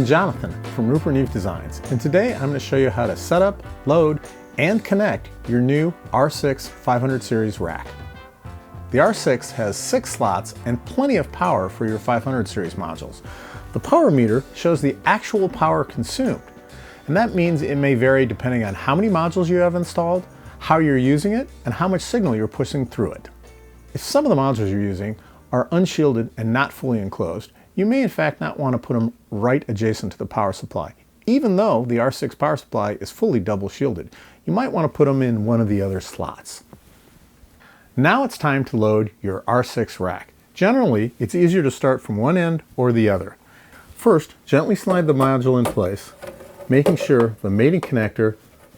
I'm Jonathan from Rupert Neve Designs, and today I'm going to show you how to set up, load, and connect your new R6 500 series rack. The R6 has 6 slots and plenty of power for your 500 series modules. The power meter shows the actual power consumed, and that means it may vary depending on how many modules you have installed, how you're using it, and how much signal you're pushing through it. If some of the modules you're using are unshielded and not fully enclosed, you may in fact not want to put them right adjacent to the power supply. Even though the R6 power supply is fully double shielded, you might want to put them in one of the other slots. Now it's time to load your R6 rack. Generally, it's easier to start from one end or the other. First, gently slide the module in place, making sure the mating connector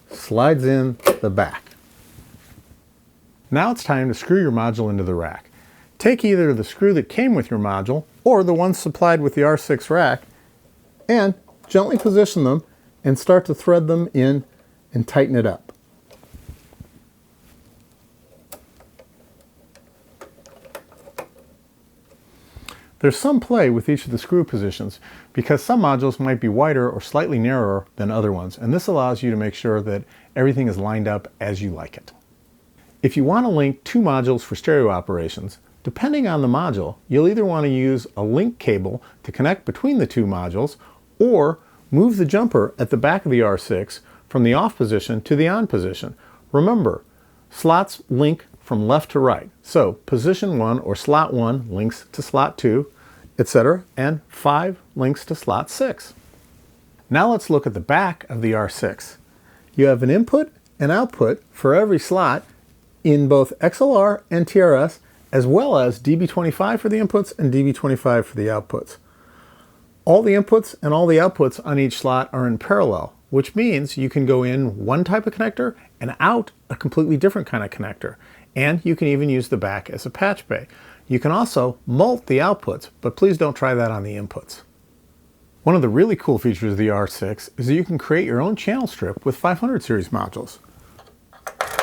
slides in the back. Now it's time to screw your module into the rack. Take either the screw that came with your module or the one supplied with the R6 rack and gently position them and start to thread them in and tighten it up. There's some play with each of the screw positions because some modules might be wider or slightly narrower than other ones, and this allows you to make sure that everything is lined up as you like it. If you want to link 2 modules for stereo operations, depending on the module, you'll either want to use a link cable to connect between the 2 modules or move the jumper at the back of the R6 from the off position to the on position. Remember, slots link from left to right. So position 1 or slot 1 links to slot 2, etc., and 5 links to slot 6. Now let's look at the back of the R6. You have an input and output for every slot in both XLR and TRS, as well as DB25 for the inputs and DB25 for the outputs. All the inputs and all the outputs on each slot are in parallel, which means you can go in one type of connector and out a completely different kind of connector. And you can even use the back as a patch bay. You can also mult the outputs, but please don't try that on the inputs. One of the really cool features of the R6 is that you can create your own channel strip with 500 series modules.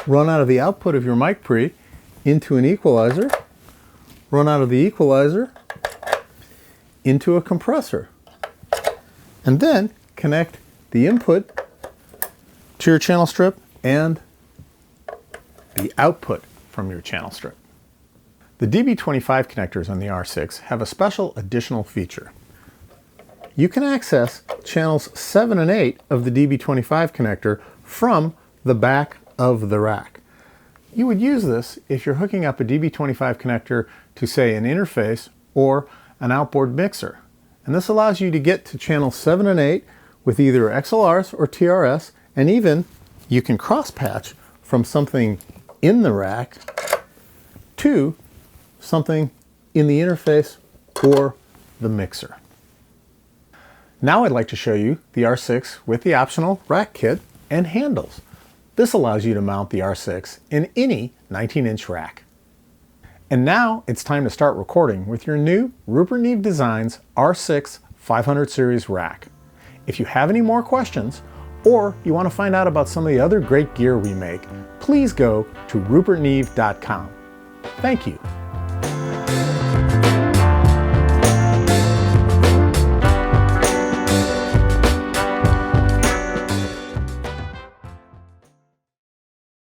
Run out of the output of your mic pre into an equalizer, run out of the equalizer into a compressor, and then connect the input to your channel strip and the output from your channel strip. The DB25 connectors on the R6 have a special additional feature. You can access channels 7 and 8 of the DB25 connector from the back of the rack. You would use this if you're hooking up a DB25 connector to, say, an interface or an outboard mixer. And this allows you to get to channels 7 and 8 with either XLRs or TRS, and even you can cross-patch from something in the rack to something in the interface or the mixer. Now I'd like to show you the R6 with the optional rack kit and handles. This allows you to mount the R6 in any 19-inch rack. And now it's time to start recording with your new Rupert Neve Designs R6 500 series rack. If you have any more questions, or you want to find out about some of the other great gear we make, please go to rupertneve.com. Thank you.